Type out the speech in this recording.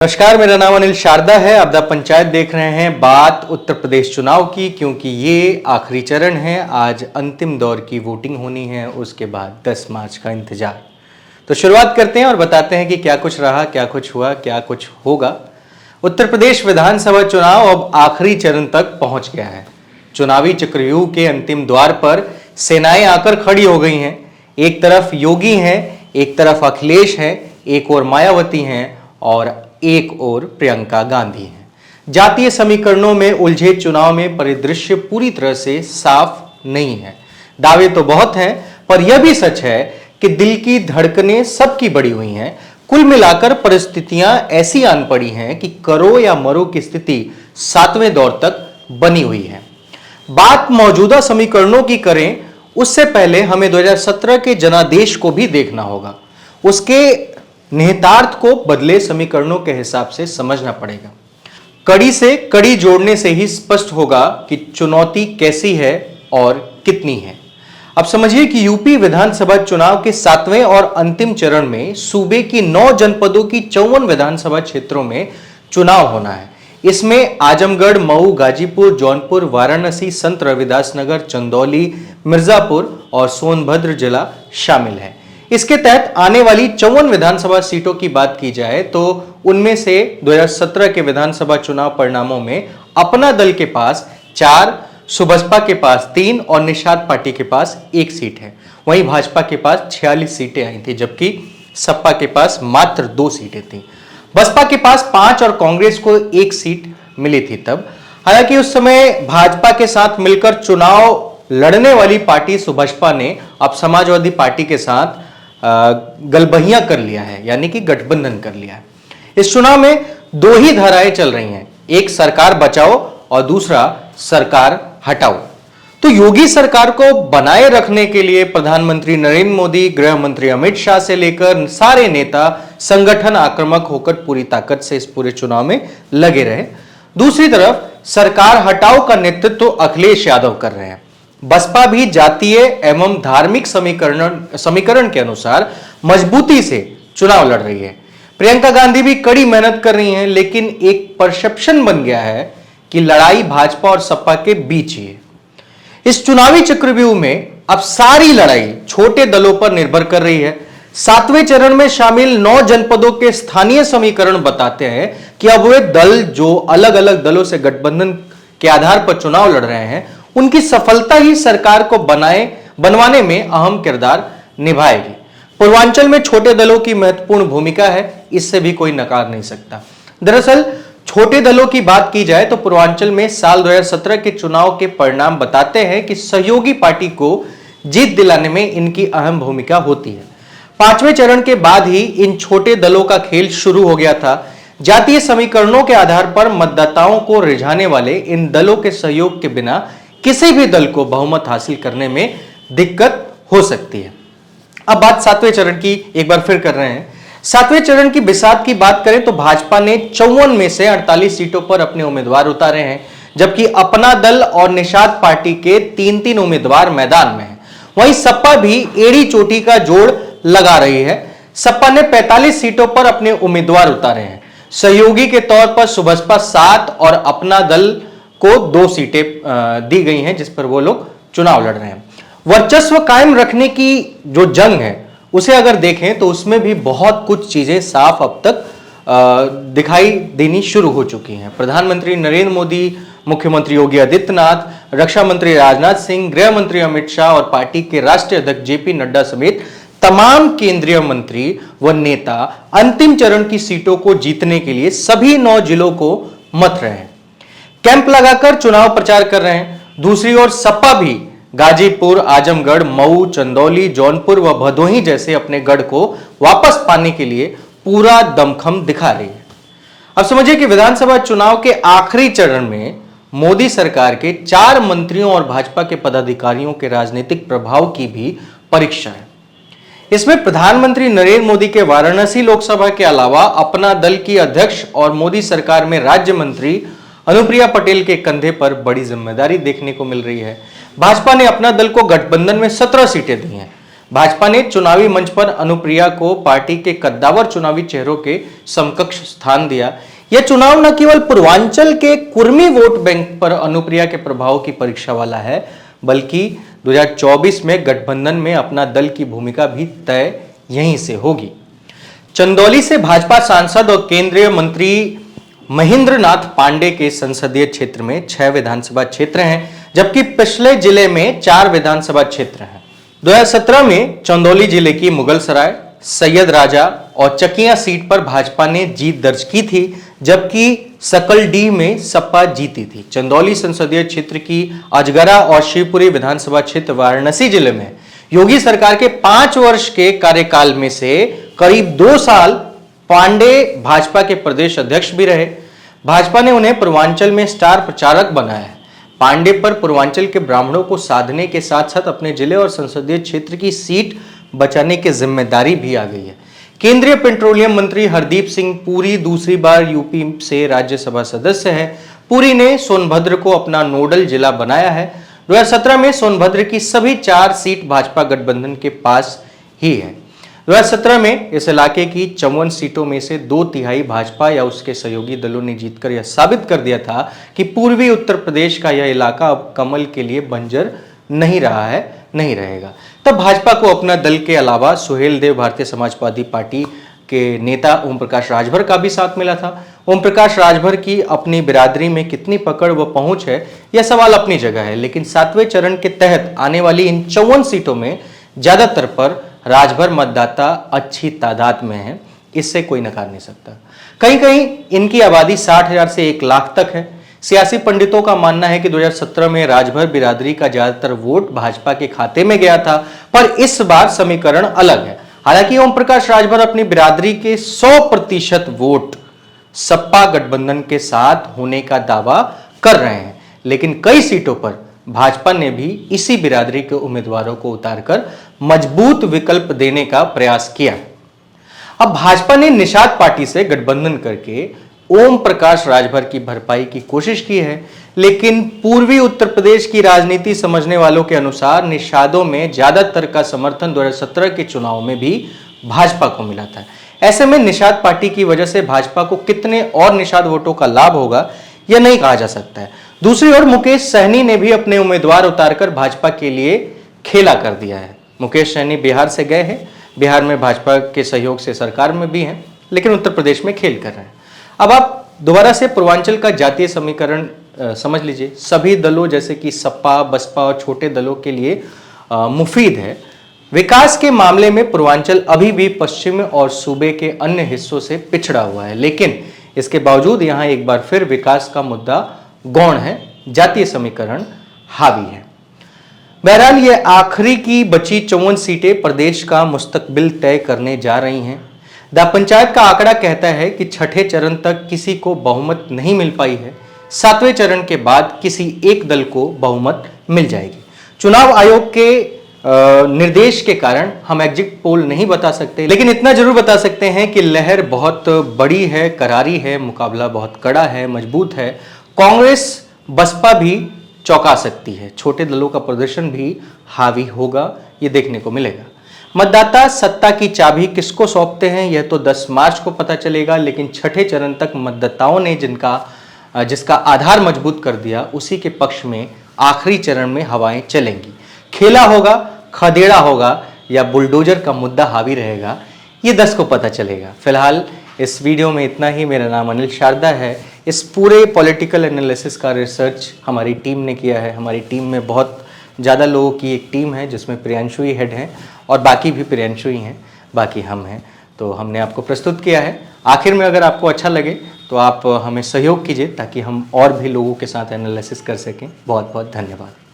नमस्कार, मेरा नाम अनिल शारदा है। आपदा पंचायत देख रहे हैं। बात उत्तर प्रदेश चुनाव की, क्योंकि ये आखिरी चरण है। आज अंतिम दौर की वोटिंग होनी है, उसके बाद 10 मार्च का इंतजार। तो शुरुआत करते हैं और बताते हैं कि क्या कुछ रहा, क्या कुछ हुआ, क्या कुछ होगा। उत्तर प्रदेश विधानसभा चुनाव अब आखिरी चरण तक पहुंच गया है। चुनावी चक्रव्यूह के अंतिम द्वार पर सेनाएं आकर खड़ी हो गई हैं। एक तरफ योगी हैं, एक तरफ अखिलेश हैं, एक और मायावती हैं और एक और प्रियंका गांधी हैं। जातीय समीकरणों में उलझे चुनाव में परिदृश्य पूरी तरह से साफ नहीं है। दावे तो बहुत हैं, पर यह भी सच है कि दिल की धड़कनें सबकी बढ़ी हुई हैं। कुल मिलाकर परिस्थितियां ऐसी आन पड़ी हैं कि करो या मरो की स्थिति 7वें दौर तक बनी हुई है। बात मौजूदा समीकरणों की करें, उससे पहले हमें 2017 के जनादेश को भी देखना होगा। उसके निहितार्थ को बदले समीकरणों के हिसाब से समझना पड़ेगा। कड़ी से कड़ी जोड़ने से ही स्पष्ट होगा कि चुनौती कैसी है और कितनी है। अब समझिए कि यूपी विधानसभा चुनाव के 7वें और अंतिम चरण में सूबे की 9 जनपदों की 54 विधानसभा क्षेत्रों में चुनाव होना है। इसमें आजमगढ़, मऊ, गाजीपुर, जौनपुर, वाराणसी, संत रविदास नगर, चंदौली, मिर्जापुर और सोनभद्र जिला शामिल है। इसके तहत आने वाली 54 विधानसभा सीटों की बात की जाए तो उनमें से 2017 के विधानसभा चुनाव परिणामों में अपना दल के पास 4, सुबसपा के पास 3 और निषाद पार्टी के पास 1 सीट है। वहीं भाजपा के पास 46 सीटें आई थी, जबकि सपा के पास मात्र 2 सीटें थी। बसपा के पास 5 और कांग्रेस को 1 सीट मिली थी तब। हालांकि उस समय भाजपा के साथ मिलकर चुनाव लड़ने वाली पार्टी सुबसपा ने अब समाजवादी पार्टी के साथ गलबहियां कर लिया है, यानी कि गठबंधन कर लिया है। इस चुनाव में 2 ही धाराएं चल रही हैं, एक सरकार बचाओ और दूसरा सरकार हटाओ। तो योगी सरकार को बनाए रखने के लिए प्रधानमंत्री नरेंद्र मोदी, गृह मंत्री अमित शाह से लेकर सारे नेता संगठन आक्रामक होकर पूरी ताकत से इस पूरे चुनाव में लगे रहे। दूसरी तरफ सरकार हटाओ का नेतृत्व अखिलेश यादव कर रहे हैं। बसपा भी जातीय एवं धार्मिक समीकरण के अनुसार मजबूती से चुनाव लड़ रही है। प्रियंका गांधी भी कड़ी मेहनत कर रही हैं, लेकिन एक परसेप्शन बन गया है कि लड़ाई भाजपा और सपा के बीच ही है। इस चुनावी चक्रव्यूह में अब सारी लड़ाई छोटे दलों पर निर्भर कर रही है। 7वें चरण में शामिल 9 जनपदों के स्थानीय समीकरण बताते हैं कि अब वे दल जो अलग अलग दलों से गठबंधन के आधार पर चुनाव लड़ रहे हैं, उनकी सफलता ही सरकार को बनवाने में अहम किरदार निभाएगी। पूर्वांचल में छोटे दलों की महत्वपूर्ण भूमिका है, इससे भी कोई नकार नहीं सकता। दरअसल छोटे दलों की बात की जाए तो पूर्वांचल में साल 2017 के चुनाव के परिणाम बताते हैं कि सहयोगी पार्टी को जीत दिलाने में इनकी अहम भूमिका होती है। 5वें चरण के बाद ही इन छोटे दलों का खेल शुरू हो गया था। जातीय समीकरणों के आधार पर मतदाताओं को रिझाने वाले इन दलों के सहयोग के बिना किसी भी दल को बहुमत हासिल करने में दिक्कत हो सकती है। अब बात 7वें चरण की एक बार फिर कर रहे हैं। 7वें चरण की बिसात की बात करें तो भाजपा ने 54 में से 48 सीटों पर अपने उम्मीदवार उतारे हैं, जबकि अपना दल और निषाद पार्टी के 3-3 उम्मीदवार मैदान में हैं। वहीं सपा भी एड़ी चोटी का जोड़ लगा रही है। सपा ने 45 सीटों पर अपने उम्मीदवार उतारे हैं। सहयोगी के तौर पर सुबसपा 7 और अपना दल को 2 सीटें दी गई हैं, जिस पर वो लोग चुनाव लड़ रहे हैं। वर्चस्व कायम रखने की जो जंग है, उसे अगर देखें तो उसमें भी बहुत कुछ चीजें साफ अब तक दिखाई देनी शुरू हो चुकी हैं। प्रधानमंत्री नरेंद्र मोदी, मुख्यमंत्री योगी आदित्यनाथ, रक्षा मंत्री राजनाथ सिंह, गृह मंत्री अमित शाह और पार्टी के राष्ट्रीय अध्यक्ष जेपी नड्डा समेत तमाम केंद्रीय मंत्री व नेता अंतिम चरण की सीटों को जीतने के लिए सभी 9 जिलों को मथ रहे हैं, कैंप लगाकर चुनाव प्रचार कर रहे हैं। दूसरी ओर सपा भी गाजीपुर, आजमगढ़, मऊ, चंदौली, जौनपुर व भदोही जैसे अपने गढ़ को वापस पाने के लिए पूरा दमखम दिखा रही है। अब समझिए कि विधानसभा चुनाव के आखिरी चरण में मोदी सरकार के 4 मंत्रियों और भाजपा के पदाधिकारियों के राजनीतिक प्रभाव की भी परीक्षा है। इसमें प्रधानमंत्री नरेंद्र मोदी के वाराणसी लोकसभा के अलावा अपना दल की अध्यक्ष और मोदी सरकार में राज्य मंत्री अनुप्रिया पटेल के कंधे पर बड़ी जिम्मेदारी देखने को मिल रही है। भाजपा ने अपना दल को गठबंधन में 17 सीटें दी हैं। भाजपा ने चुनावी मंच पर अनुप्रिया को पार्टी के कद्दावर चुनावी चेहरों के समकक्ष स्थान दिया। यह चुनाव न केवल पूर्वांचल के कुर्मी वोट बैंक पर अनुप्रिया के प्रभाव की परीक्षा वाला है, बल्कि 2024 में गठबंधन में अपना दल की भूमिका भी तय यहीं से होगी। चंदौली से भाजपा सांसद और केंद्रीय मंत्री महेंद्र नाथ पांडे के संसदीय क्षेत्र में 6 विधानसभा क्षेत्र हैं, जबकि पिछले जिले में 4 विधानसभा क्षेत्र हैं। 2017 में चंदौली जिले की मुगलसराय, सैयद राजा और चकिया सीट पर भाजपा ने जीत दर्ज की थी, जबकि सकलडीह में सपा जीती थी। चंदौली संसदीय क्षेत्र की अजगरा और शिवपुरी विधानसभा क्षेत्र वाराणसी जिले में योगी सरकार के 5 वर्ष के कार्यकाल में से करीब 2 साल पांडे भाजपा के प्रदेश अध्यक्ष भी रहे। भाजपा ने उन्हें पूर्वांचल में स्टार प्रचारक बनाया है। पांडे पर पूर्वांचल के ब्राह्मणों को साधने के साथ साथ अपने जिले और संसदीय क्षेत्र की सीट बचाने की जिम्मेदारी भी आ गई है। केंद्रीय पेट्रोलियम मंत्री हरदीप सिंह पुरी दूसरी बार यूपी से राज्यसभा सदस्य हैं। पुरी ने सोनभद्र को अपना नोडल जिला बनाया है। 2017 में सोनभद्र की सभी 4 सीट भाजपा गठबंधन के पास ही है। 2017 में इस इलाके की 54 सीटों में से 2/3 भाजपा या उसके सहयोगी दलों ने जीतकर यह साबित कर दिया था कि पूर्वी उत्तर प्रदेश का यह इलाका अब कमल के लिए बंजर नहीं रहा है, नहीं रहेगा। तब भाजपा को अपना दल के अलावा सुहेलदेव भारतीय समाजवादी पार्टी के नेता ओम प्रकाश राजभर का भी साथ मिला था। ओम प्रकाश राजभर की अपनी बिरादरी में कितनी पकड़ व पहुंच है, यह सवाल अपनी जगह है, लेकिन 7वें चरण के तहत आने वाली इन 54 सीटों में ज्यादातर पर राजभर मतदाता अच्छी तादाद में है, इससे कोई नकार नहीं सकता। कहीं कहीं इनकी आबादी 60,000 से 1 लाख तक है। सियासी पंडितों का मानना है कि 2017 में राजभर बिरादरी का ज्यादातर वोट भाजपा के खाते में गया था, पर इस बार समीकरण अलग है। हालांकि ओम प्रकाश राजभर अपनी बिरादरी के 100% वोट सपा गठबंधन के साथ होने का दावा कर रहे हैं, लेकिन कई सीटों पर भाजपा ने भी इसी बिरादरी के उम्मीदवारों को उतारकर मजबूत विकल्प देने का प्रयास किया। अब भाजपा ने निषाद पार्टी से गठबंधन करके ओम प्रकाश राजभर की भरपाई की कोशिश की है, लेकिन पूर्वी उत्तर प्रदेश की राजनीति समझने वालों के अनुसार निषादों में ज्यादातर का समर्थन 2017 के चुनाव में भी भाजपा को मिला था। ऐसे में निषाद पार्टी की वजह से भाजपा को कितने और निषाद वोटों का लाभ होगा, यह नहीं कहा जा सकता है। दूसरी ओर मुकेश सहनी ने भी अपने उम्मीदवार उतारकर भाजपा के लिए खेला कर दिया है। मुकेश सहनी बिहार से गए हैं, बिहार में भाजपा के सहयोग से सरकार में भी हैं, लेकिन उत्तर प्रदेश में खेल कर रहे हैं। अब आप दोबारा से पूर्वांचल का जातीय समीकरण समझ लीजिए। सभी दलों जैसे कि सपा, बसपा और छोटे दलों के लिए मुफीद है। विकास के मामले में पूर्वांचल अभी भी पश्चिम और सूबे के अन्य हिस्सों से पिछड़ा हुआ है, लेकिन इसके बावजूद यहां एक बार फिर विकास का मुद्दा गौण है, जातीय समीकरण हावी है। बहरहाल ये आखिरी की बची 54 सीटें प्रदेश का मुस्तकबिल तय करने जा रही हैं। द पंचायत का आंकड़ा कहता है कि 6ठे चरण तक किसी को बहुमत नहीं मिल पाई है। 7वें चरण के बाद किसी एक दल को बहुमत मिल जाएगी। चुनाव आयोग के निर्देश के कारण हम एग्जिट पोल नहीं बता सकते, लेकिन इतना जरूर बता सकते हैं कि लहर बहुत बड़ी है, करारी है, मुकाबला बहुत कड़ा है, मजबूत है। कांग्रेस, बसपा भी चौंका सकती है। छोटे दलों का प्रदर्शन भी हावी होगा, ये देखने को मिलेगा। मतदाता सत्ता की चाबी किसको सौंपते हैं, यह तो 10 मार्च को पता चलेगा, लेकिन 6ठे चरण तक मतदाताओं ने जिसका आधार मजबूत कर दिया, उसी के पक्ष में आखिरी चरण में हवाएं चलेंगी। खेला होगा, खदेड़ा होगा या बुलडोजर का मुद्दा हावी रहेगा, ये 10 को पता चलेगा। फिलहाल इस वीडियो में इतना ही। मेरा नाम अनिल शारदा है। इस पूरे पॉलिटिकल एनालिसिस का रिसर्च हमारी टीम ने किया है। हमारी टीम में बहुत ज़्यादा लोगों की एक टीम है, जिसमें प्रियांशु ही हेड हैं और बाकी भी प्रियांशु ही हैं, बाकी हम हैं। तो हमने आपको प्रस्तुत किया है। आखिर में अगर आपको अच्छा लगे तो आप हमें सहयोग कीजिए, ताकि हम और भी लोगों के साथ एनालिसिस कर सकें। बहुत बहुत धन्यवाद।